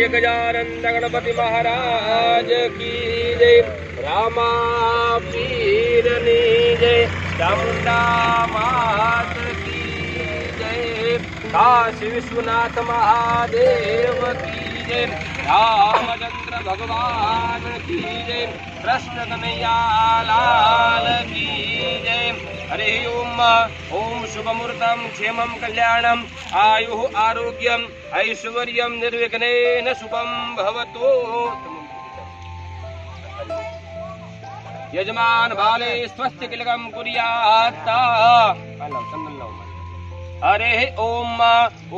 श्री गजानंद गणपति महाराज की जय। रामा पीरनी जय। चामुंडा मात की जय। काशी विश्वनाथ महादेव की जय। रामचंद्र भगवान की जय। कृष्ण कन्हैया लाल की जय। हरि ओम। ओम शुभमुहूर्तम क्षेमं कल्याणम आयुः आरोग्यम ऐश्वर्यं निर्विघ्नेन शुभं भवतु। यजमान बाले स्वस्ति किलकं कुर्यात्। हरे ओम।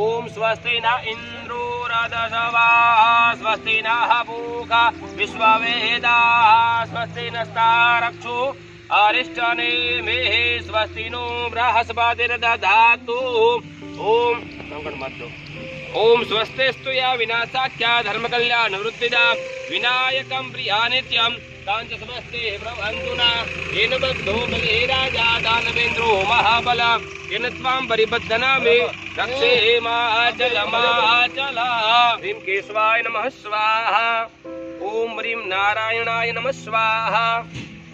ओम स्वस्ति न इंद्रो रदशवा स्वस्ति नः पूषा विश्ववेदाः स्वस्ति नस्तारक्षो अरिष्टने मे स्वस्ति नो बृहस्पतिर्दधातु। ओम संकट मत दो। ओम स्वस्तिस्तु या विनाशाख्या धर्म कल्याण वृत्तिदा विनायकं प्रिया नित्यं तांच समस्ते प्रभंतुना येन बद्धो बले राजा दानवेन्द्रो महाबल येन त्वां परिबद्धना मे रक्षे माचल माचल। ह्रीं केशवाय नमः स्वाहा। ओम ह्रीं नारायणाय नमः स्वाहा।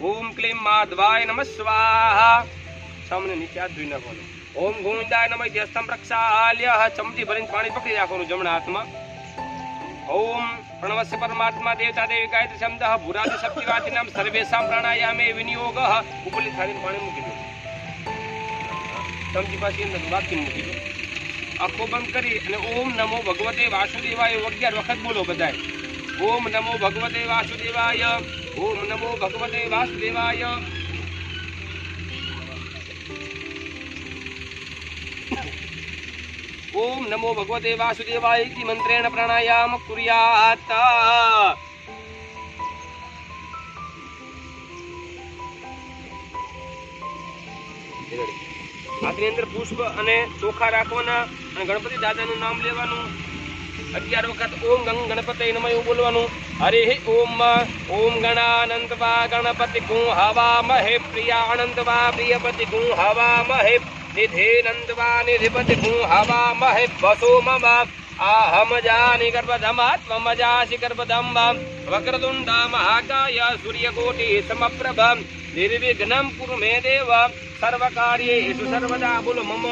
ओम क्लीं माधवाय नमः स्वाहा। सामने नीचे हाथ धोई नाखो। ओम गोविंदाय नमः जस्तम प्रक्षाल्य चमची भरीने पाणी पकड़ी राखो जमणा हाथमां। ओम प्रणवस्य परमात्मा देवता देवी गायत्री शब्दः भूरादि शक्तिवादिनां सर्वेषां प्राणायामे विनियोगः। उपली थाळीने पाणी मूकी दो। चमची पाછી અંદર વાકી મૂકી દો। આંખો બંધ કરી અને ઓમ નમો ભગવતે વાસુદેવાય 11 વખત બોલો બધાય। ओम नमो भगवते वासुदेवाय। ओम नमो भगवते वासुदेवाय। ओम नमो भगवते वासुदेवाय इति मंत्रेण प्राणायाम कुर्यात्। हाथनी अंदर पुष्प अने चोखा राखवाना अने गणपति दादानुं नाम लेवानुं। 11 वखत ओम गंग गणपति नमः बोलवानुं। हरे ओम। ओम गणानंत वा गणपति गुं हवामहे प्रियानंत वा प्रियपति गुं हवामहे निधेनंत वा निधिपति गुं हवामहे वसो मम आहम जानि गर्भधमात्मजासि गर्भधम वक्रतुंड महाकाय सूर्यकोटि समप्रभ निर्विघ्नं कुरु मे देव सर्वकार्येषु सर्वदा। बोलो मम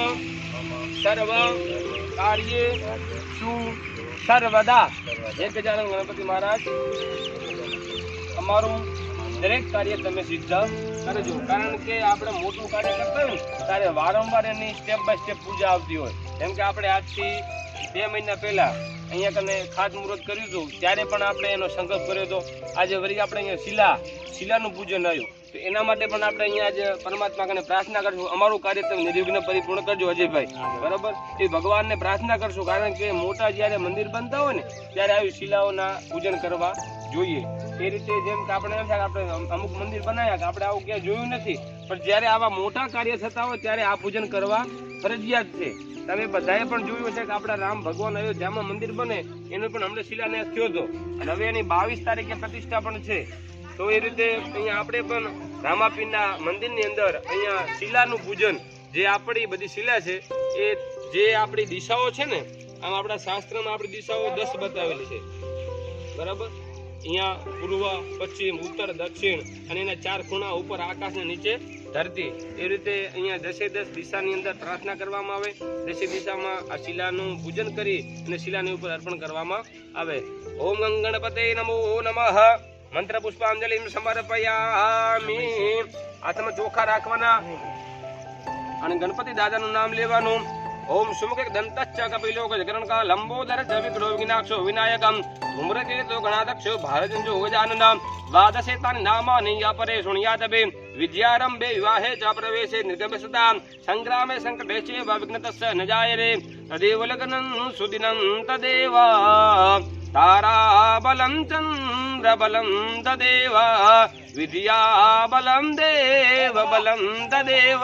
सर्वकार्येषु सर्वदा। एक गजानन गणपति महाराज अमारू दरेक कार्य तमे सिद्ध करजो। कारण के आपणे मोटું કાર્ય કરતા હોય ત્યારે વારંવાર એની સ્ટેપ બાય સ્ટેપ પૂજા આવતી હોય। જેમ કે આપણે આજથી 2 મહિના પહેલા અહીંયા કને ખાત મુહૂર્ત કર્યું હતું ત્યારે પણ આપણે એનો સંકલ્પ કર્યો હતો। આજે વળી આપણે અહીંયા શિલાનું પૂજન આવ્યું તો એના માટે પણ આપણે અહીંયા આજે પરમાત્મા કને પ્રાર્થના કરશું અમારું કાર્ય તમે નિર્વિઘ્ન પરિપૂર્ણ કરજો અજયભાઈ। બરાબર એ ભગવાનને પ્રાર્થના કરશું। કારણ કે મોટા જ્યારે મંદિર બનતા હોય ને ત્યારે આવી શિલાઓના પૂજન કરવા જોઈએ। એ રીતે જેમ કે આપણે એમ થાય આપણે અમુક મંદિર બનાવ્યા કે આપણે આવું ક્યાં જોયું નથી પણ જ્યારે આવા મોટા કાર્ય થતા હોય ત્યારે આ પૂજન કરવા ફરજિયાત છે। તમે બધાએ પણ જોયું છે કે આપણા રામ ભગવાન અયોધ્યામાં મંદિર બને એનો પણ હમણાં શિલાન્યાસ થયો હતો અને હવે એની 22 તારીખે પ્રતિષ્ઠા પણ છે। તો એ રીતે અહીંયા આપણે પણ રામાપીરના મંદિરની અંદર અહીંયા શિલાનું પૂજન જે આપણી બધી શિલા છે એ જે આપણી દિશાઓ છે ને આમ આપણા શાસ્ત્રમાં આપણી દિશાઓ 10 બતાવેલી છે। બરાબર અહીંયા પૂર્વ પશ્ચિમ ઉત્તર દક્ષિણ અને એના 4 ખૂણા ઉપર આકાશ ને નીચે ધરતી। એ રીતે અહીંયા 10 દિશાની અંદર પ્રાર્થના કરવામાં આવે। 10 દિશામાં આ શિલાનું પૂજન કરી અને શિલાની ઉપર અર્પણ કરવામાં આવે। ઓમ ગંગ ગણપતે નમો નમઃ। મંત્ર પુષ્પાંજલિ સમર્પયામિ। હાથમાં ચોખા રાખવાના અને ગણપતિ દાદાનું નામ લેવાનું। ओम सुमुख दंतश्च कपिलो गजकर्णका लंबोदर च विघ्नो विघ्नाक्षो विनायकं धूम्रकेतो गणाध्यक्षो भारतंजो गजाननं द्वादशेतानि नामानि अपरे शृणुयातवे विद्यारंभे विवाहे च प्रवेशे निर्गमे सदा संग्रामे संकटे च विघ्नतस्य न जायते तदेव लग्नं सुदिनं तदेव ताराबलं चन्द्रबलं तदेव विद्याबलं देवबलं तदेव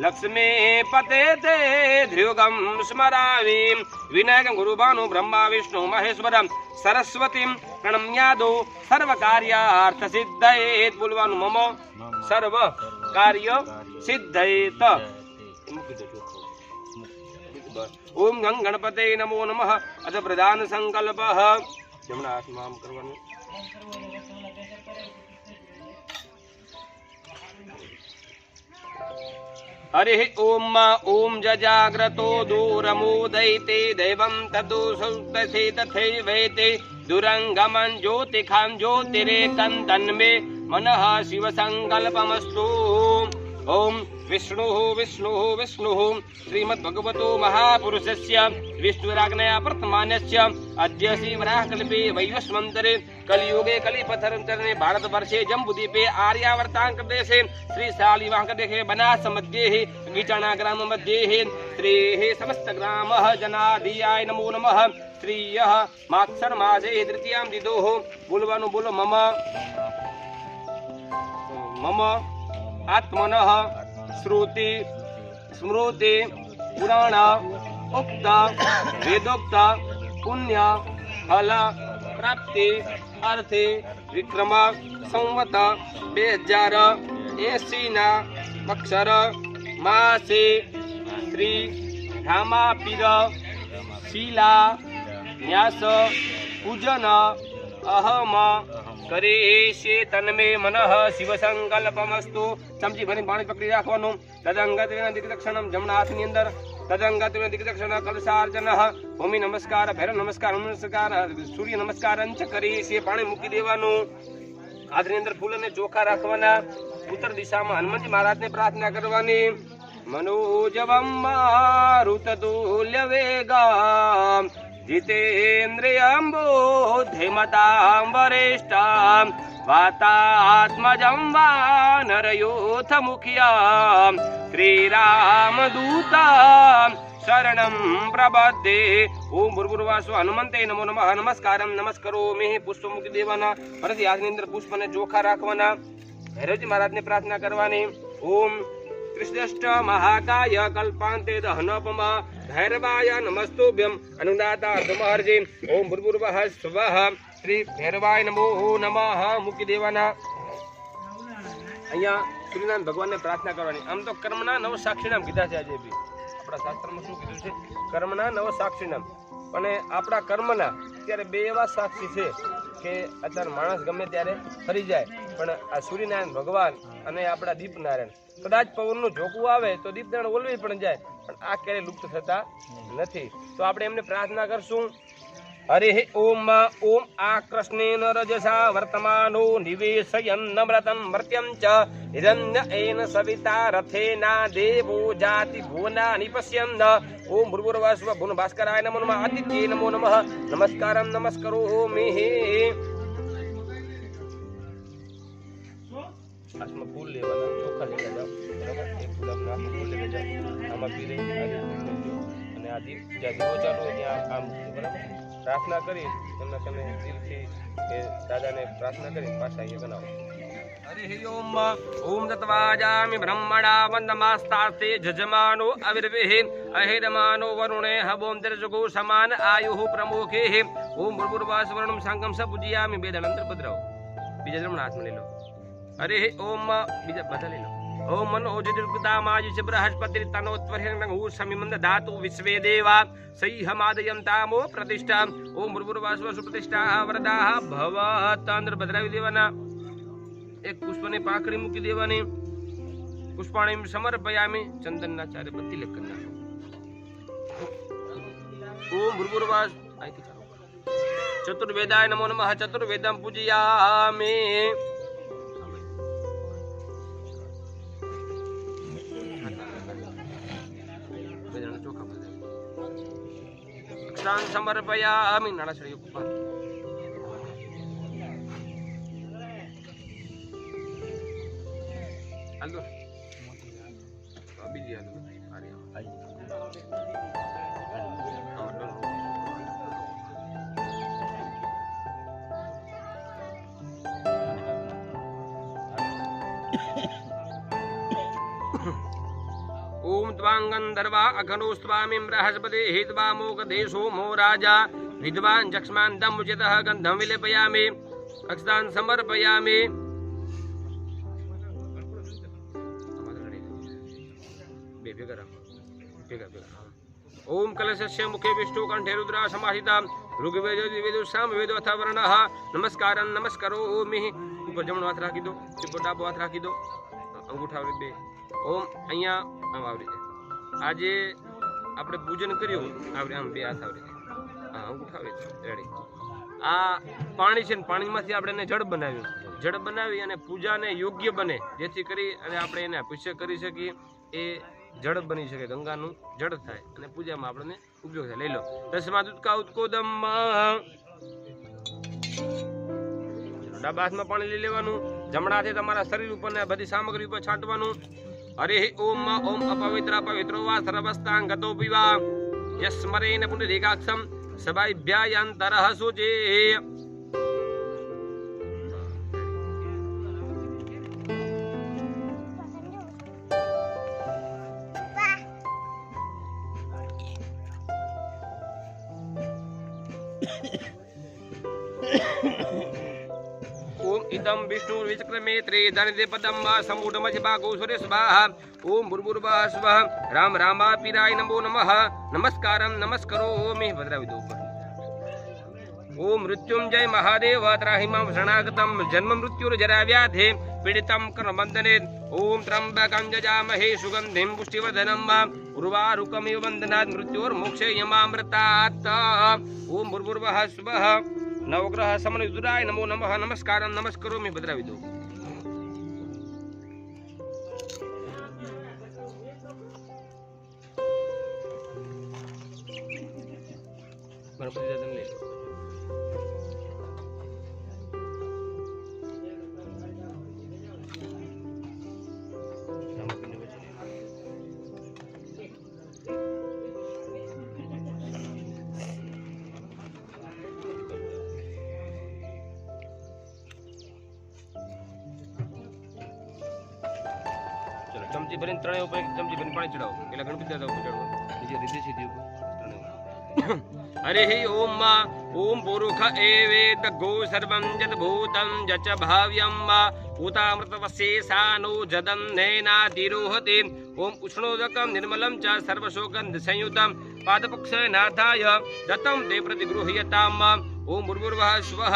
लक्ष्मी पते ते ध्रुवं स्मरामि विनायकं गुरुभानु ब्रह्मा विष्णु महेश्वरं सरस्वतीं प्रणम्यादो सर्वकार्यार्थ सिद्धयेत्। बोलवानु मम सर्व कार्य सिद्धयेत्। ओम गं गणपते नमो नमः। अथ प्रधान संकल्पः जमना हाथમાં આમ કરવાનું। हरि ओम ओम जजाग्रतो दूरमुदयते दैवं तदु सुतसे तथैवैते दुरंगमं ज्योतिखां ज्योतिरेकं तन्मे मनः शिव संकल्पमस्तु। ओम विष्णु विष्णु विष्णु श्रीमद्भगवतो महापुरुषस्य विष्णुराज्ञया प्रथमानस्य अद्य श्रीवराहकल्पे वैवस्वन्तरे कलियुगे कलिपथरचरणे भारतवर्षे जम्बूद्वीपे आर्यावर्ताङ्कदेशे श्री शालिवाङ्कदेशे बनास मध्ये गीचाणा ग्राम मध्ये श्रीः समस्तग्रामः जनाधियाय नमो नमः। श्रीयः मात्सर मासे तृतीयां दिदोः बोलवानु बोलो मम मम आत्मनः श्रुति स्मृति पुराण उक्त वेदोक्त पुण्य फल प्राप्ति अर्थे विक्रम संवत 2080 ना अक्षर मासे श्री रामापीर शीला न्यास पूजन अहम करेशे तन्मे मनः शिव संकल्पमस्तु। चमची भरी पानी पकड़ी राखवानुं। तदंगत्वेन दिग्दक्षिणं जमणा हाथनी अंदर तदंगत्वेन दिग्दक्षिण कलशार्चन भूमि नमस्कार भैरव नमस्कार नमस्कार सूर्य नमस्कार अंच करेशे पानी मूकी देवानुं। हाथनी अंदर फूल ने चोखा राखवाना। उत्तर दिशामां हनुमानजी महाराजने प्रार्थना करवानी। मनोजवं मारुततुल्य वेगं जितेन्द्रियं बुद्धिमतां वरिष्ठां वातात्मजं वानरयूथमुख्यां श्रीरामदूतां शरणं प्रपद्ये। ओम भूर्भुवस्व हनुमंते नमो नमः। नमस्कारं नमस्करोमि। पुष्पमुखी देवाना ફરીથી હાથની અંદર પુષ્પને ચોખા રાખવાના। ભૈરવજી મહારાજને પ્રાર્થના કરવાની। ઓમ कृष्णष्ट महाकाय कल्पान्ते दहनोपम भैरवाय नमस्तुभ्यं अनुदातार्धमहर्षि। ओम भूर्भुवः स्वः श्री भैरवाय नमो नमः। મૂકી દેવાના। અહીંયા સૂર્યનારાયણ ભગવાનને પ્રાર્થના કરવાની। આમ તો કર્મના નવ સાક્ષી નામ કીધા છે આજે બી આપણા શાસ્ત્રમાં શું કીધું છે કર્મના નવ સાક્ષી નામ। પણ આપણા કર્મના અત્યારે બે એવા સાક્ષી છે કે અત્યારે માણસ ગમે ત્યારે ફરી જાય પણ આ સૂર્યનારાયણ ભગવાન અને આપણા દીપનારાયણ કદાચ પવનનું ઝોકું આવે તો દીપનારાયણ ઓલવી પણ જાય પણ આ ક્યારેય લુપ્ત થતા નથી। તો આપણે એમને પ્રાર્થના કરશું। हरि ओम ओम आकृष्णेन रजसा वर्तमानो निवेशयन् नम्रतं मर्त्यं च हिरण्येन सविता रथेना देवो जाति भुवनानि पश्यन्। ओम भूर्भुवस्व भुवन भास्कराय नमो नमः। आदित्ये नमो नमः। नमस्कारं नमस्करोमि। आसमा फूल लेवाना चोखा लेके जाओ बराबर। एक गुलाबना फूल लेके जाओ आमा पीरे आदि અને આ દીપ જ્યાં દીવો ચાલુ હોય ત્યાં આમ બરાબર प्रार्थना करी તમને તમે દિલથી કે દાદાને પ્રાર્થના કરી પાછા અહીંયા બનાવો। हरि ओम ओम तत्वाजामि ब्रह्मणा वन्दमास्तास्ते जजमानो अविर्वेः अहिरमानो वरुणे हवोम दर्शको समान आयुः प्रमुखे। ओम भूर्भुवस्वरणं संगम स पूजयामि। वेदांतर पद्राओ बीजा जमना हाथ में ले लो। हरि ओम बीजा बदल ले लो। ओम मनोजतिर्पितामायुष बृहस्पति तनोत्वर्हिर्नहु समिमन्द धातु विश्वे देवा सैहमादयन्तामो प्रतिष्ठा। ओम भूर्भुवस्व सुप्रतिष्ठा वरदाः भवत। अंदर बदलावी देवाना। एक पुष्पने पाकड़ी मूकी देवानी। पुष्पाणि समर्पयामि। चंदनना चारे बत्ती लेकरना। ओम भूर्भुवस्व चतुर्वेदाय नमो नमः। चतुर्वेदं पूजयामि। समर्पयामि। नाराश्री कुमार हेलो बीजी हेलो अरे भाई ओम त्वांगंधर्वा अखनोस्त्वामिं बृहस्पति हित्वा मोकदेशो मो राजा विद्वान् जक्ष्मान् दमुचितः गन्धं विलेपयामि। अक्षतान् समर्पयामि। भेगा ओम कलशस्य मुखे विष्णु कंठे रुद्र समाहिता ऋग्वेदो द्विवेदो सामवेदो अथ वर्णः नमस्कारं नमस्करोमि ऊपर जमणो हाथ राखी दो ऊपर डाबो हाथ राखी दो अंगूठा बे ओम अहींया आम आवरी आजे આપણે પૂજન કર્યું આપણે આમ બે હાથ આવરી હા અંગૂઠા આવે રેડી આ પાણી છે ને પાણીમાંથી આપણે એને જળ બનાવ્યું જળ બનાવી અને પૂજાને યોગ્ય બને જેથી કરી અને આપણે એને અભિષેક કરી શકીએ એ જળ બની શકે ગંગાનું જળ થાય અને પૂજામાં આપણને ઉપયોગ થાય લઈ લો તસ્માદ ઉત્કા ઉત્કોદમ ડાબા હાથમાં પાણી લઈ લેવાનું જમણા હાથે તમારા શરીર ઉપર ને બધી સામગ્રી ઉપર છાંટવાનું हरे ओम ओम अपवित्र पवित्रो वा सर्वस्तांगतो पिवा यस्मरेण पुंडरीकाक्षं सभाभ्यायन्तरः शुचे ओम इदं विष्णु विचक्रमे त्रिधनिधे पदं वा समूढमधिभागो सुरेशवाः ओम भूर्भुवः स्वः राम रामापीराय नमो नमः नमस्कारं नमस्करोमि भद्राविदो ओम मृत्युंजय महादेव त्राहि मां शरणागतं जन्म मृत्युर्जरा व्याधे पीडितं कर्मबन्धने ओम त्र्यम्बकं यजामहे सुगन्धिं पुष्टिवर्धनं वा उर्वारुकमिव बन्धनात् मृत्योर्मोक्षे यमामृतात् ओम भूर्भुवः स्वः नवग्रह समनुद्राय नमो नमः नमस्कारं नमस्करोमि भद्राविदो गणपति दादा ले लो चमची भरीने त्रणेय ઉપર એક ચમચી ભરીને પાણી ચડાવો પેલા ગણપતિ દાદા ઉપર ચડાવો બીજી રીતિ સીધી ઉપર हरे ओम ओम पुरुष एवेद गो सर्वं जत भूतं जच भाव्यं उतामृतवशेषानो जदन्नेनातिरोहति ओम उष्णोदकं निर्मलं च सर्वशोकं संयुतं पादपक्षनाथाय दत्तं ते प्रतिगृह्यताम् ओम भूर्भुवः स्वः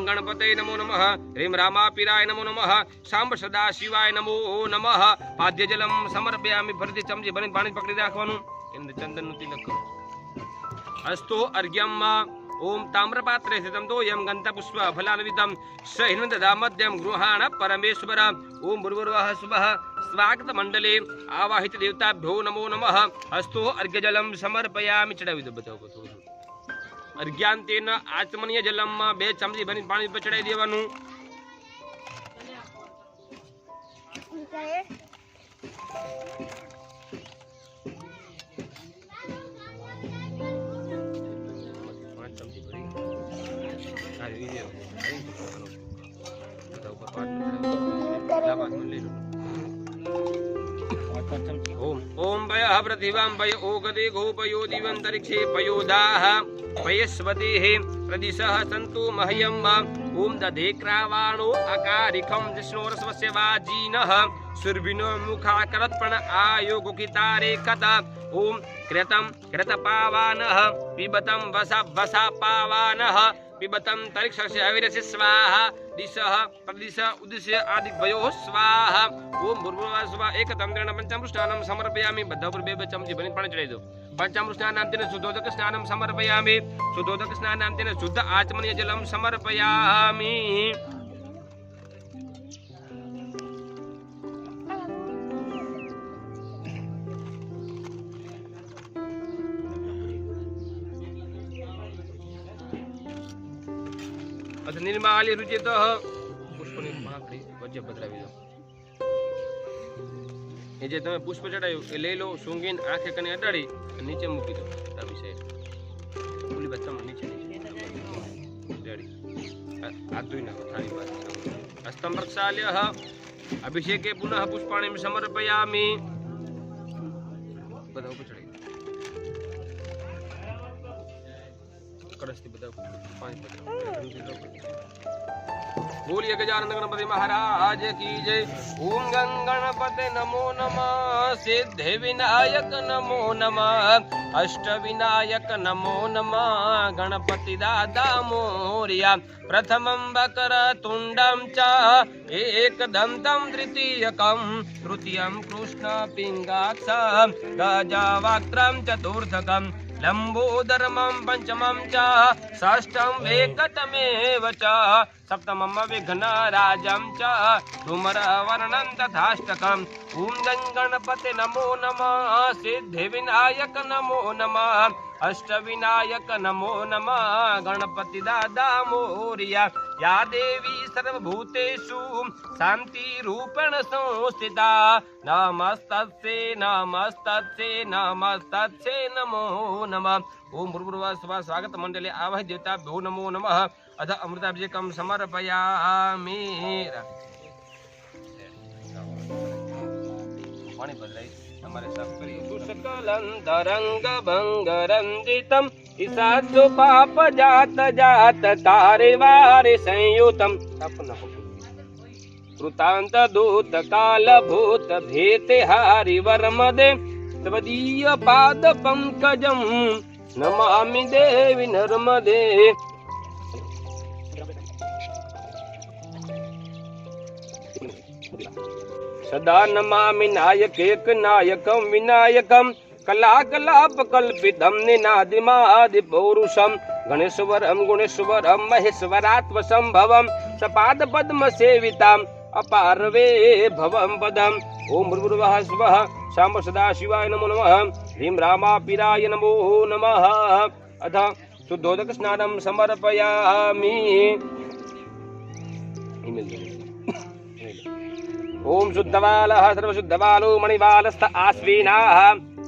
गणपतये नमो नमः ह्रीं रामापीराय नमो नमः सांब सदाशिवाय नमो नमः पाद्यजलं समर्पयामि फरीથી ચમચી ભરીને પાણી પકડી રાખવાનું એને ચંદનનું તિલક કરો अस्तो अर्घ्यम ओम ताम्रपात्रे स्थितं तोयं गन्धपुष्प फलान्वितं सहिनददामद्यं गृहाण परमेश्वर ओम भूर्भुवः स्वः स्वागत मंडले आवाहित देवताभ्यो नमो नमः अस्तो अर्घ्यजलं समर्पयामि चढ़ावी दो बताओ थोडું अर्घ्यांतेन आचमनीय जलम બે ચમચી ભરીને પાણી પર ચડાવી દેવાનું ओम ओम वयः प्रतिभां वय ओगदे गोपयो दिवंतरिक्षे पयोदाः पयस्वतेः प्रदिशः सन्तु मह्यं ओम दधे क्रावाणो अकारिकं जिष्णोरस्वस्य वाजीनः सुरभिनो मुखाकरत्पण आयोगुकितारे कदा ओम कृतं कृतपावानः पिबतं वसा पावानः पिबतं तरिक्षस्य अविरस्य स्वाहा दिशः प्रदिश उद्दिश्य आदि वयोः स्वाहा ओम भूर्भुवः स्वः एकतन्त्रेण पंचामृष्टानं समर्पयामि બધા ઉપર બે બે ચમચી ભરીને પાણી ચડાવી દો पंचामृष्टानान्तेन शुद्धोदक स्नानं समर्पयामि शुद्धोदक स्नानान्तेन शुद्ध आचमनीय जलं समर्पयामि अथ निर्माल्य रुचितः पुष्पनी पाकड़ी वच्चे पधरावी दो એ જે તમે પુષ્પ ચડાયું એ લઈ લો સૂંઘીને આંખે કને અડાડી નીચે મૂકી દો ડાબી સાઈડ ઓલી બાજુ નીચે રેડી હાથ ધોઈ નાખો થાળી પાસે હસ્તમ પ્રક્ષાલ્યઃ અભિષેકે પુનઃ પુષ્પાણિ સમર્પયામિ બધા ઉપર ચડાવી કળશથી બધા પાણી પધરાવો. બોલીએ ગજાનંદ ગણપતિ મહારાજ કી જય. ઓમ ગંગ ગણપતે નમો નમઃ. સિદ્ધિ વિનાયક નમો નમઃ. અષ્ટ વિનાયક નમો નમઃ. ગણપતિ દાદા મોર્યા. પ્રથમં વક્ર તુંડમ ચ એકદંતમ દ્વિતીયકમ તૃતીયમ કૃષ્ણ પિંગાક્ષ ગજવક્त्रं ચતુર્થકમ લંબોદરમં પંચમં ચ ષષ્ઠં વેંકટમેવ ચ સપ્તમમ વિઘ્નરાજં ચ ધૂમ્રવર્ણં તથાષ્ટકમ. ઓમ ગં ગણપતે નમો નમઃ. સિદ્ધિ વિનાયક નમો નમઃ. અષ્ટ વિનાયક નમો નમઃ. ગણપતિ દાદા મોર્યા. યા દેવી સર્વભૂતેષુ શાંતિ રૂપેણ સંસ્થિતા નમસ્તસ્યે નમસ્તસ્યે નમસ્તસ્યે નમો નમઃ. ઓમ ભૂર્ભુવઃ સ્વઃ સ્વાગત મંડલે આવહ દેવતાભ્યો નમો નમઃ. અધ અમૃતાભિષેકં સમર્પયામિ. પાણી બદલાઈ તમારે સાફ કરી. સુસકલંતરંગ ભંગરંજિતમ ઈસાધુ પાપ જાત જાત તારે વારે સંયુતમ. કૃતાંત દૂત કાલ ભૂત ભેતે હારિ વર્મદે ત્વદીય પાદ પંકજમ નમામિ દેવી નર્મદે. સદા નમામિ નાયકેક નાયકમ વિનાયકમ કલાકલાપ કલ્પિતમ નિનાદિમાદિ પૌરુષમ ગણેશ્વરમ ગુણેશ્વરમ મહેશ્વરાત્મ સંભવમ સપાદ પદ્મ સેવિતામ અપારવે ભવમ પદમ. ઓમ ભૂર્ભુવઃ સ્વઃ શાંબ સદા શિવાય નમો નમઃ. હ્રીમ રામાપિરાય નમો નમઃ. અથ શુદ્ધોદક સ્નાનમ સમર્પયામિ. ઓમ શુદ્ધવાલઃ સર્વશુદ્ધવાલો મણિવાલસ્થ આશ્વિનાઃ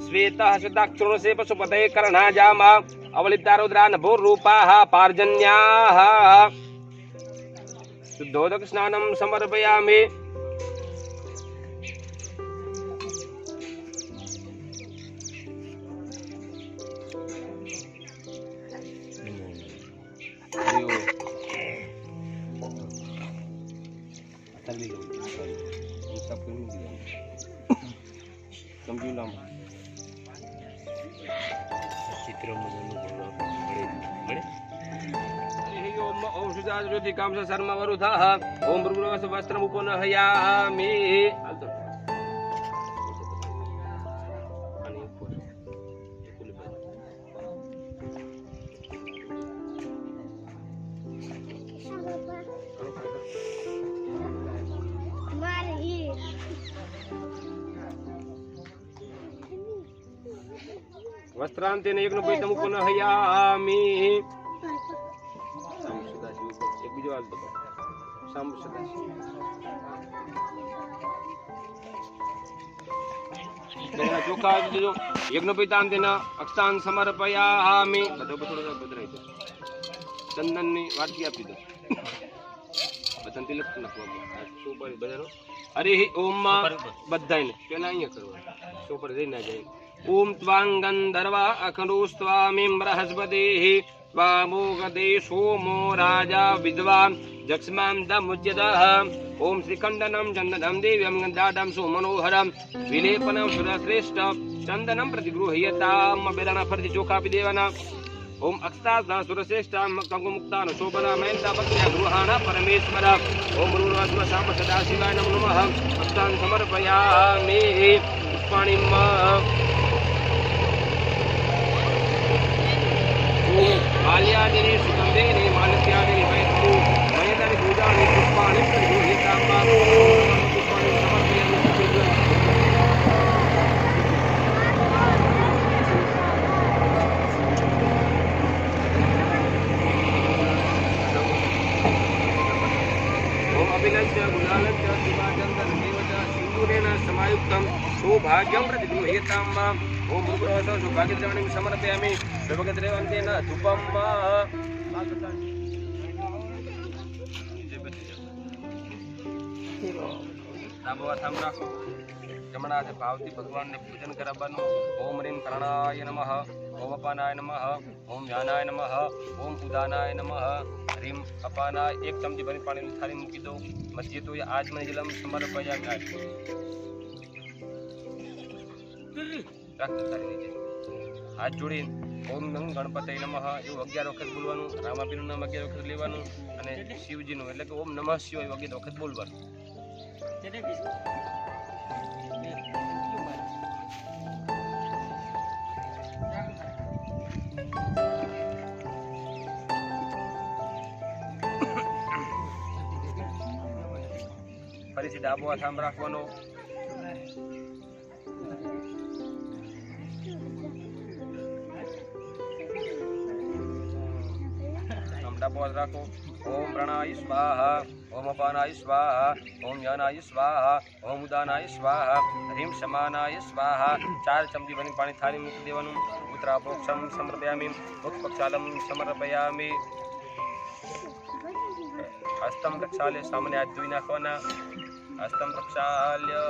શ્વેતઃ શુદ્ધાક્ષુર્ણસે પશુપતે કર્ણાજામા અવલિપ્તારુદ્રા નભોરૂપાઃ પાર્જન્યાઃ. શુદ્ધોદક સ્નાનમ સમર્પયામિ. કામ સર્મ વરુથઃ. ઓમ ભૂર્ભુવઃ વસ્ત્રમ ઉપનહયામિ. વસ્ત્રાંતેન યજ્ઞ પૈતમ ઉપનહયામિ. બીજો હાલ તો શાંબ સદાશિવ. ચોખા આપી દેજો. યજ્ઞ પૈતાંતેના અક્ષાન સમર્પયામિ. બધો થોડો બદરાઈ દો. ચંદનની વાટકી આપી દો. બચન તિલક નાખવા સુપર બજારો. હરિ ઓમ બધાને પેલા અહીંયા કરવા સુપર જઈ ના જાય. ઓમ ત્વાંગ ગંધર્વા અખંડોસ્ત્વામિ બૃહસ્પતિઃ ત્વામોગદે સોમો રાજા વિદ્વાન જક્ષ્માં દમુચ્યતઃ. ઓમ શ્રીખંડનમ ચંદનમ દેવ્યમ ગંધાઢમ સુમનોહરમ વિલેપનમ સુરશ્રેષ્ઠ ચંદનમ પ્રતિગૃહ્યતામ. બેદાના ફરથી ચોખા આપી દેવાના. ઓમ અક્ષતાસના સુરશ્રેષ્ઠામ કંકુમુક્તાન શોભના મહેન્તા પત્ન્યા ગૃહાણા પરમેશ્વર. ઓમ ગુરુવાસ્મ શામ સદા શિવાય નમો નમઃ. અક્ષતાન સમર્પયામિ. પુષ્પાણીમ માલ્યાદિની સુગંધેની માલત્યાદિની વૈષ્ણુ મયદાની પૂજાની પુષ્પાણી પ્રતિગૃહ્યતામ. પુષ્પાણી સમર્પયામિ. ઓમ અભિલક્ષ્ય ગુલાલક્ષ્ય શિવાચંદન દેવચ સિંદુરેણ સમાયુક્તમ સૌભાગ્યમ પ્રતિગૃહ્યતામ. ઓમ ભૂર્ભુવઃ સૌભાગ્યદ્રવણીમ સમર્પયામિ. સર્વગતરેવંતેન ધૂપમ. રાખો. જમણા હાથે ભાવથી ભગવાનને પૂજન કરાવવાનું. ઓમ રીમ કરણાય નમઃ, ઓમ અપાનાય નમઃ, ઓમ જ્ઞાનાય નમઃ, ઓમ ઉદાનાય નમઃ. રીમ અપાનાય 1 ચમચી ભરી પાણીની થાળી મૂકી દો. મધ્ય તો આજમન જલમ સમર્પયામિ. હાથ જોડી ઓમ નમ ગણપતય નમઃ એવું 11 વખત બોલવાનું. રામાપીરનું નામ 11 વખત લેવાનું અને શિવજીનું એટલે કે ઓમ નમઃ શિવાય 11 વખત બોલવાનું. ફરીથી ડાબો હાથ આમ રાખવાનો. ડાબો હાથ રાખો. ઓમ પ્રાણાય સ્વાહા, ઓમ અપાનાય સ્વાહા, ઓમ જ્ઞાનાય સ્વાહા, ઓમ ઉદાનાય સ્વાહા, હ્રીમ સમાનાય સ્વાહા. 4 ચમચી ભરીને પાણી થાળી મૂકી દેવાનું. ઉત્તરાપોક્ષમ સમર્પયામિ, ઉત્પક્ષાલમ સમર્પયામિ. હસ્તમ પ્રક્ષાલ્ય સામાન્ય હાથ ધોઈ નાખવાના. હસ્તમ પ્રક્ષાલ્ય.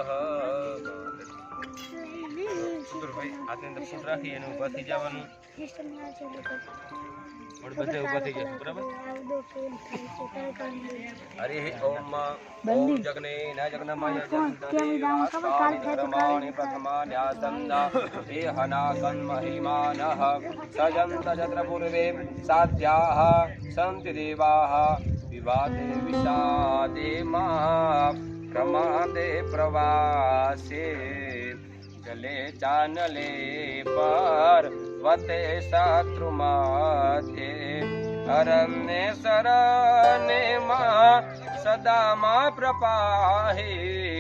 ભાઈ હાથની અંદર ફૂટ રાખી એને ઊભા થઈ જવાનું. બધે ઊભા થઈ ગયા બરાબર. હરિ ઓમ ઓમ જગને ન જગનમય જગન્નાથાની પ્રથમાન્યાસંદા હે હનાસન મહિમાનઃ સજંત જત્ર પૂર્વે સાધ્યાઃ સંતિ દેવાઃ વિવાદે વિષાદે મા પ્રમાદે પ્રવાસે જલે ચાનલે પર વતે શત્રુ માથે અરણ્ય શરણે માં સદા માં પ્રપાહી.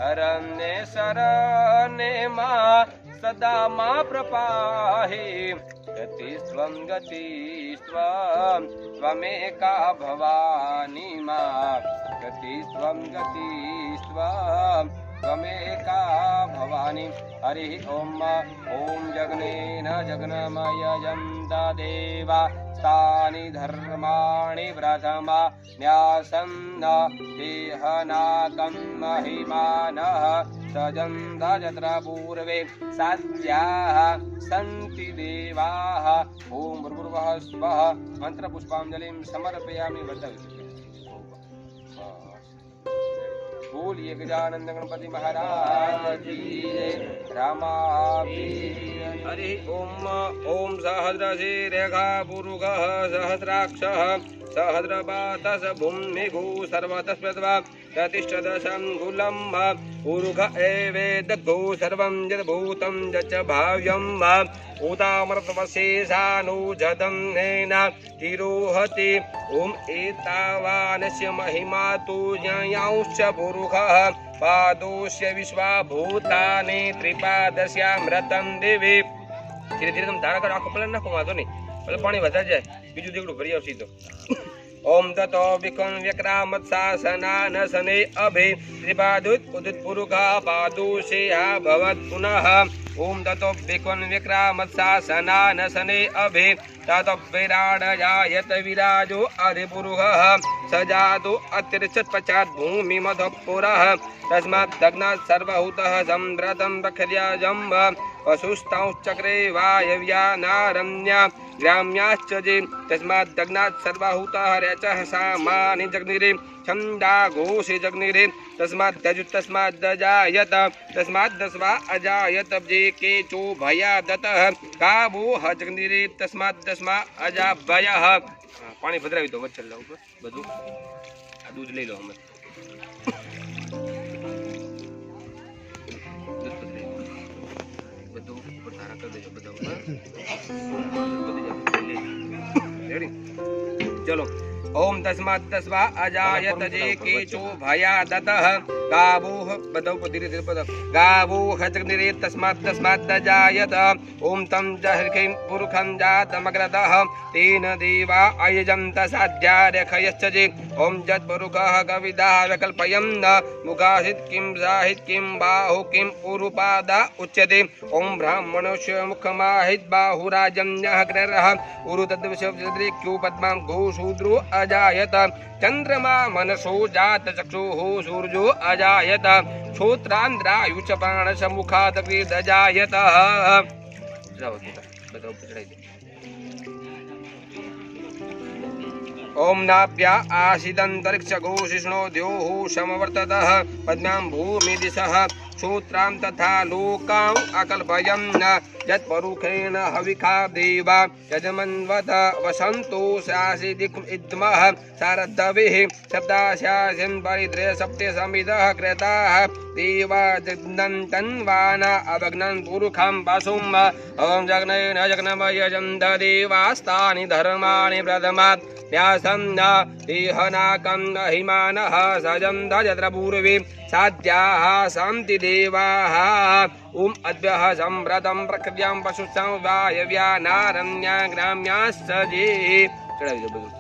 અરણ્ય શરણે માં સદા માં પ્રપાહી. ગતિસ્ત્વં ગતિસ્ત્વં ત્વમેકા ભવાની માં. ગતિસ્ત્વં ગતિસ્ત્વં ત્વમેકા ભવાની. હરિ ઓમ ઓમ જગનેન જગન્મય જંતા દેવા સ્થાની ધર્માણિ પ્રથમા ન્યાસન્ન દેહનાકં મહિમાનઃ સજંત જત્ર પૂર્વે સાધ્યાઃ સંતિ દેવાઃ. ઓમ ભૂર્ભુવઃ સ્વઃ. મંત્ર પુષ્પાંજલિં સમર્પયામિ. વર્તવ્ય बोलिए गजानंद गणपति महाराज की जय. रामापीर. हरि ओम ओम सहस्रशी रेखा पुरुष सहस्राक्षः सहस्रपातस भूमिभू सर्वतस्पृत्वा प्रतिष्ठदशङ्गुलं पुरुष एवेदग्गो सर्वं यद्भूतं यच्च भाव्यं उतामृतवशेषानुजदं नेन तिरोहति. ओम एतावानस्य महिमा तु ज्ञायांश्च पुरुषः पादोस्य विश्वाभूतानि त्रिपादस्यामृतं दिवि. धीरे धीरे तुम धारा कर आखो पलट नाखो वांधो नहीं એટલે પાણી વધારે જાય. બીજું દીકડું ભરી આવશે તો. ओम ततो विकं व्यक्रामत्सासनानसने अभि त्रिपादुत उदित पुरुषा पादुषेया भवत् पुनः. ओम ततो विकं व्यक्रामत्सासनानसने अभि ततो विराडयायत विराजो अधिपुरुषः सजातु अतिरिच्यत् पश्चात् भूमिमधः तस्मात् दग्नात् सर्वभूतः संव्रतं प्रखर्याजं पशुस्तांश्चक्रे वायव्या नारण्या ग्राम्याश्च जे तस्मात् दग्नात् सर्वभूतः रेचः सामानि जग्निरे छन्दाघोषे जग्निरे तस्मात् दजुः तस्मात् दजायत तस्मात् दस्वा अजायत जे केचो भयादतः काबोह जग्निरे तस्मात् दस्मा अजाभयः. पाणी भद्रावी दो वच्चे लाओ બધું આ दूध લઈ લો. અમે બધું પતારા કરી દેજો બધા. રેડી ચલો. ओम तस्मात् तस्वा अजायत जे केचो भयादतः गावोह बदौ धीरे धीरे बदौ गावोह जग्निरे तस्मात् तस्मात् अजायत. ओम तं जहृखिं पुरुखं जातमग्रतः तेन देवा अयजन्त साध्यार्यखयश्च जे. ओम जत्पुरुखः कविदा विकल्पयन् मुखासित् किं साहित् किं बाहु किं उरुपादा उच्यते. ओम ब्राह्मणस्य मुखमाहित् बाहुराजन्यः ग्ररः उरु तद्विषक्यो पद्मां घोशूद्रो अजायत. चंद्रमा मनसो जात चक्षुः सूर्यो जायत श्रोत्रांद्रायुष प्राणसमुखादग्निर्दजायत ओम नाभ्या आसीदंतरिक्ष घोषिष्णो द्योः समवर्ततः पद्मां भूमि दिशः श्रोत्रां तथा लोकां अकल्पयन् यत्परुखेण हविखा देवा यजमन्वत वसन्तो शासिदिक्मः शारदविः शब्दास्यासिं परिद्रे सप्ते समिदः कृताः देवा जग्नन्तन्वाना अवग्नन् पुरुखं पशुम् ॐ जग्नेन जग्नमयजन्त देवास्तानि धर्माणि प्रथमात् व्यासं न देहनाकं न हिमानः सजन्त यत्र पूर्वे साध्याः सन्ति देवाः ॐ अद्भ्यः सम्प्रतं प्रकृत्यां पशुसं वायव्या नारण्या ग्राम्याश्च जे चढ़ावी दो બધું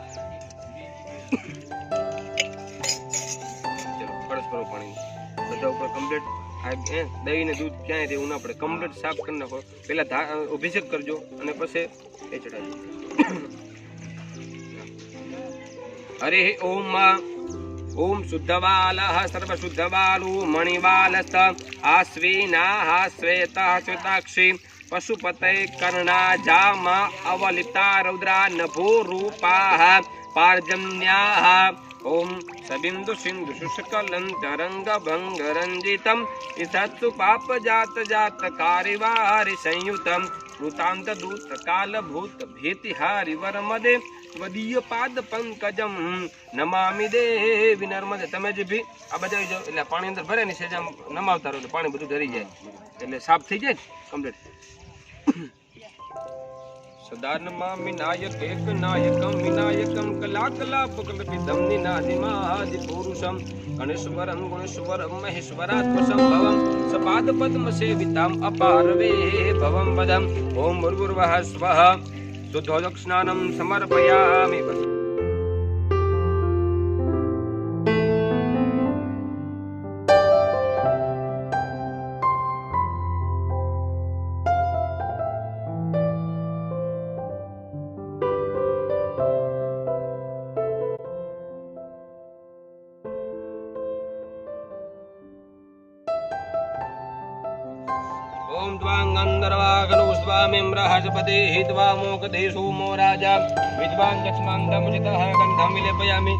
ચલો પરસ્પર પાણી બધા ઉપર કમ્પ્લીટ દહીં ને દૂધ ક્યાંય દેવું ના પડે કમ્પ્લીટ સાફ કરી નાખો પહેલા અભિષેક કરજો અને પછી એ ચડાવજો हरि ओम ओम शुद्धवालः सर्वशुद्धवालु मणिवालस्त आश्विनाः श्वेतः श्वेताक्षी पशुपते कर्णा जाम अवलिता रौद्रा नभो रूपाः पार्जन्याः ओम सबिंदु सिंधु शुष्कलं तरंग भंग रंजितम इसत्सु पाप जात जात कारिवारि संयुतम कृतांत दूत काल भूत भीतिहारि वरमदे वदीय पाद पंकजम नमामि देवी नर्मदे તમે જે ભી આ બજાવી જો એટલે પાણી અંદર ભરે ને સેજામ નમાવતા રહો એટલે પાણી બધું ધરી જાય એટલે સાફ થઈ જાય કમ્પ્લીટ सदानमामि नायक एक नायकम विनायकम कला कला पुकलपिदम निनादिमादि पुरुषम गणेश्वरम गुणेश्वरम महेश्वरात्मसंभवम सपाद पद्म सेविताम अपारवे भवम पदम ओम भूर्भुवः स्वः शुद्धोदक स्नानं समर्पयामि ओम द्वांगंधर्वागनु स्वामिम्रहस्पति हित्वा मोकधे सोमो राजा विद्वान् लक्ष्मन्दमुचितः गन्धं विलेपयामि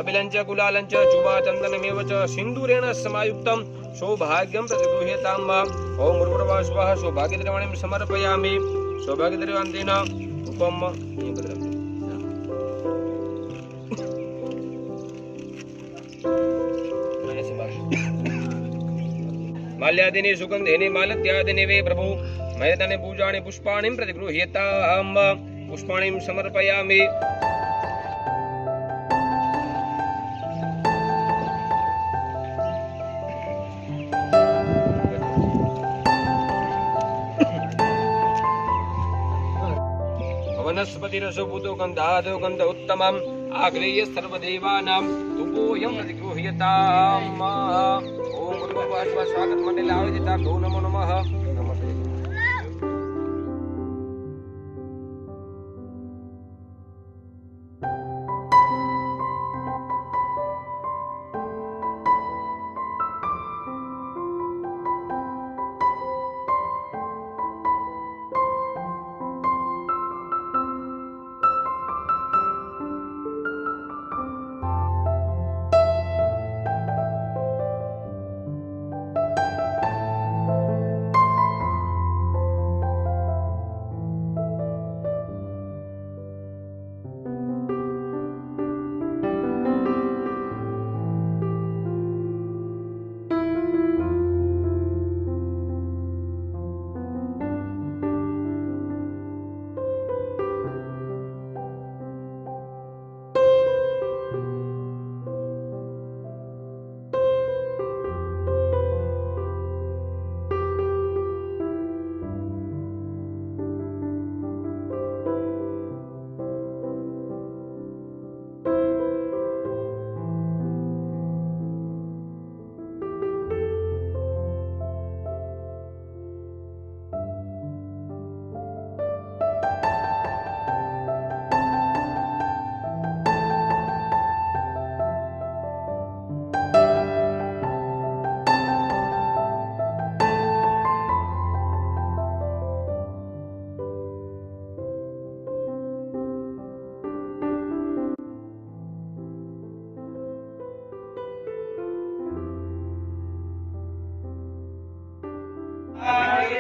अबिलंच गुलालंच चुबाचंदनमेव च सिंदूरेण समायुक्तं सौभाग्यं प्रतिगृह्यताम् ओम भूर्भुवः स्वः सौभाग्यद्रवणं समर्पयामि सौभाग्यद्रव्यान्तेन उपम माल्यादिनी सुगंधिनी मालत्यादिनी वे प्रभु मयतने पूजानि पुष्पाणि प्रतिगृह्यताम् पुष्पाणि समर्पयामि वनस्पति रसोभूतो गंधादो गंध उत्तमम् आग्नेय सर्वदेवानां धूपोऽयं प्रतिगृह्यताम् ओम भूर्भुवः स्वः स्वागत मंडले आयोजिता नमो नमः नमस्ते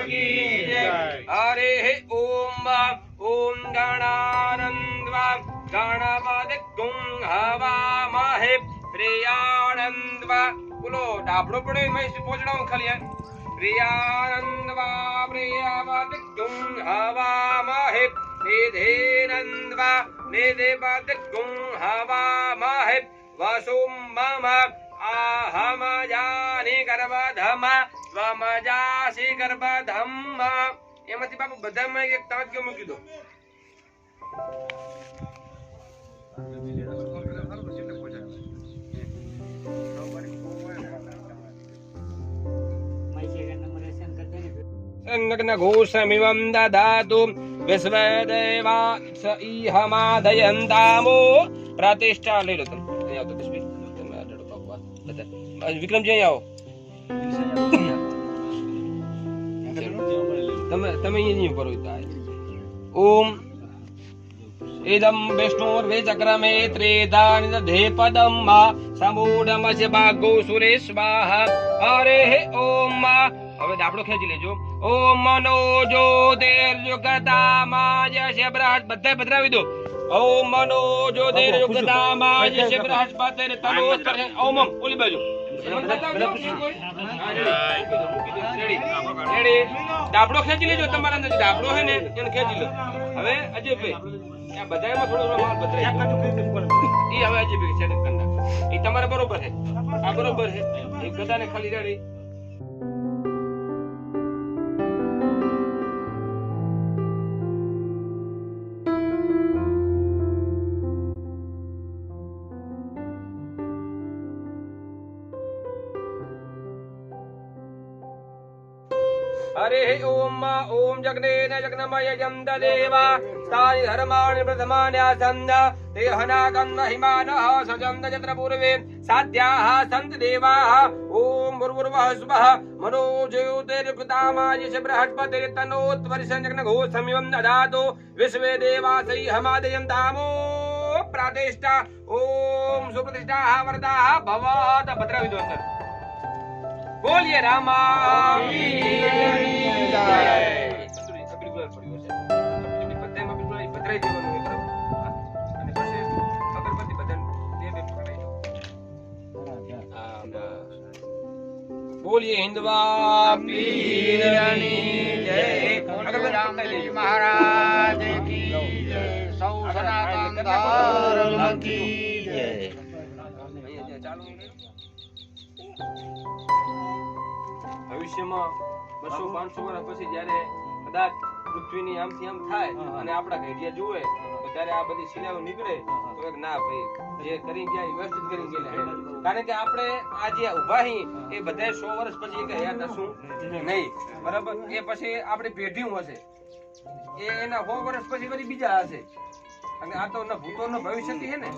की जय। हरे ओम ओम गणानंद्वा गणपतिगुं हवामहे प्रियानंद्वा बोलो डाबड़ो पड़े मैं पहुंचना खाली है प्रियानंद्वा प्रियवतिगुं हवामहे निधेनंद्वा निधिपतिगुं हवामहे वसुं मम आहमजानि गर्भधम स्वमजासि गर्भधम એમાંથી બાપુ બધામાં એક તાંત્યો મૂકી દો નગ્ન ઘોષમિવં દધાતુ વિશ્વદેવા સ ઈહમાદયંતામો પ્રતિષ્ઠા લઈ લો તમે અહીં આવતો બિસ્મિલ તમે આડો બાપુ બધા વિક્રમજી અહીં આવો તમે અહીં ઉપર હોય ઓમ इदं विष्णुर्विचक्रमे त्रेधानिदधे पदं मा समूढमस्य भागो सुरेश्वाहा हरे ओम હવે દાબડો ખેંચી લેજો ઓમ મનો જ્યોતિર્યુગતામાય શબ્રહસ્ બધાય પધરાવી દો ઓમ મનો જ્યોતિર્યુગતામાય શબ્રહસ્પતિ તનોસ્પર્શ ઓમ ઓલી બાજુ દાબડો ખેંચી લેજો તમારા અંદર દાબડો હે ને એને ખેંચી લો હવે અજયભાઈ આ બધાયમાં થોડો માલ બદલાય ઈ હવે અજયભાઈ સેટિંગ કરના ઈ તમારે બરોબર છે આ બરોબર છે એક બધાને ખાલી રેડી हरे ओम ओम जगनेन जगनमय जमदेवा स्थानि धर्माणि प्रथमान्यासन्द देहनागन्ध हिमानः सजन्द यत्र पूर्वे साध्याः सन्त देवाः ओम भूर्भुवः स्वः मनो ज्योतिर्युक्तामाय बृहस्पति तनोत्वर्षं जगनघोषमिवं दधातु विश्वे देवासै हमादयन्तामो प्रातिष्ठा ओम सुप्रतिष्ठाः वरदाः भवत भद्रविदो अंदर बोलिए रामा बोलिए हिंदवा पीરની જય અગરબત્તી મહારાજ કી જય સૌ સનાતન ધર્મ કી જય ભવિષ્યમાં 200-500 વર્ષ પછી જ્યારે કદાચ પૃથ્વીની આમથી આમ થાય અને આપણા ઘેડિયા જુએ તો ત્યારે આ બધી શિલાઓ નીકળે તો એક ના ભાઈ જે કરી ગયા વ્યવસ્થિત કરી ગયા કારણ કે આપણે આ જે ઉભા હી એ બધા 100 વર્ષ પછી એક હયાત હશું નહીં બરાબર એ પછી આપણી પેઢીઓ હશે એ એના 100 વર્ષ પછી વળી બીજા હશે અને આ તો ન ભૂતોનો ભવિષ્યથી છે ને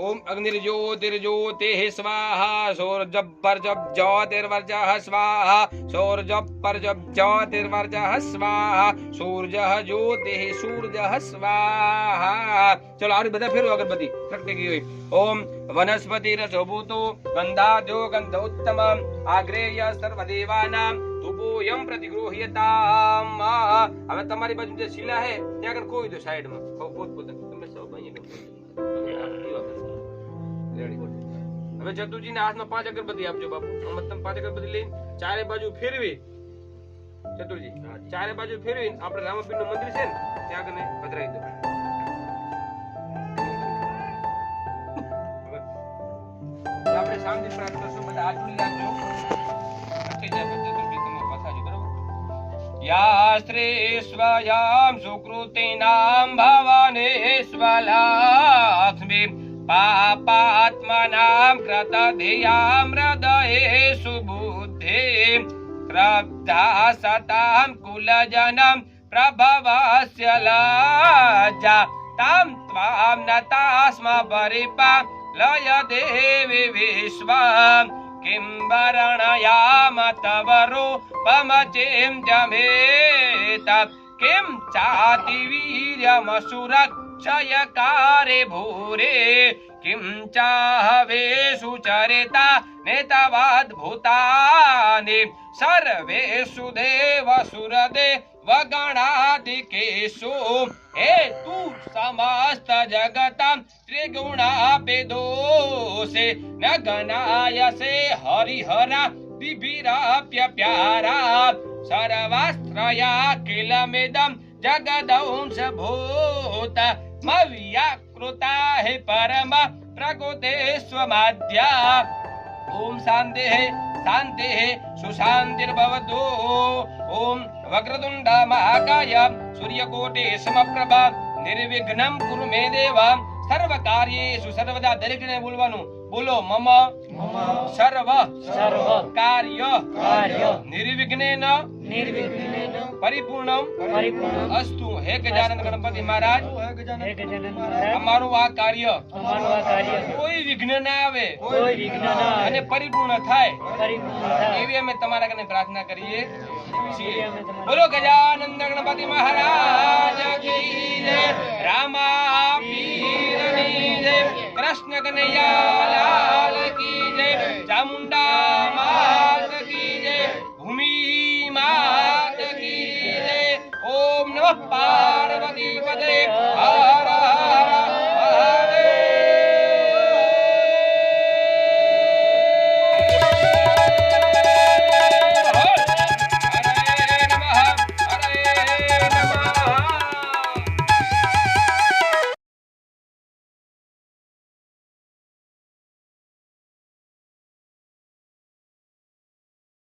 ओम अग्निर्ज्योतिर्ज्योतिः स्वाहा सौर्यपर्जप ज्योतिर्वर्जः स्वाहा सौर्यपर्जप ज्योतिर्वर्जः स्वाहा सूर्यः ज्योतिः सूर्यः स्वाहा चलो आरी બધા ફેરો અગરબત્તી પ્રગટી ગઈ હોય ઓમ વનસ્પતિરસોભૂતો ગંધાદ્યો ગંધોત્તમ આગ્રેય સર્વદેવાનામ ધૂપોયમ પ્રતિગૃહ્યતામ હવે તમારી બાજુ જે શિલા હે ત્યાં આગળ કોઈ દો સાઈડમાં પોતપોતાની તમે સૌ અહીંયા હવે જતુજી ના હાથમાં 5 અગરબત્તી આપજો બાપુ તમે 5 અગરબત્તી લઈને ચારે બાજુ ફેરવી ચતુરજી ચારે બાજુ ફેરવી આપણે રામપીર નું મંદિર છે ને ત્યાં આગળ પધરાવી દો આપણે શાંતિ પ્રાપ્ત કરશું બધા હાથ જોડી રાખજો થઈ જાય ચતુરજી તમે પાછાજો બરાબર યા શ્રી સ્વયં સુકૃતિનામ ભવાનેશ્વલાક્ષ્મી पापात्मनां कृतधियां हृदये सुबुद्धे श्रद्धा सतां कुलजनं प्रभवस्य लज्जा तां त्वां नता स्म परिपालय देवी विश्वं किं वर्णयाम तव रूपमचिन्त्यमेत किं चाति वीर्यमसुरक् क्षयकारे भूरे किं चाहवेषु चरिता नेतवाद्भुतानि सर्वेषु देवसुरदेवगणादिकेषु हेतु समस्त जगतां त्रिगुणापेदोषे न गणायसे हरिहरा दिभिराप्य प्यारा सर्वास्त्रया किलमिदं जगदंशभूत मव्याकृता हि परम प्रकृते स्वमाद्या ओम शांतिः शांतिः सुशांतिर्भवतु ओम वक्रतुंड महाकाय सूर्यकोटि समप्रभा निर्विघ्नं कुरु मे देव सर्व कार्येषु सर्वदा दरेक ने बोलવાનું બોલો મમ સર્વ કાર્ય નિર્વિઘ્નેન પરિપૂર્ણમ અસ્તુ હે ગજાનંદ ગણપતિ મહારાજ અમારું આ કાર્ય કોઈ વિઘ્ન ના આવે અને પરિપૂર્ણ થાય એવી અમે તમારા કને પ્રાર્થના કરીએ છીએ બોલો ગજાનંદ ગણપતિ મહારાજ કી જય રામા પીરની જય कृष्ण कन्हैया लाल की जय।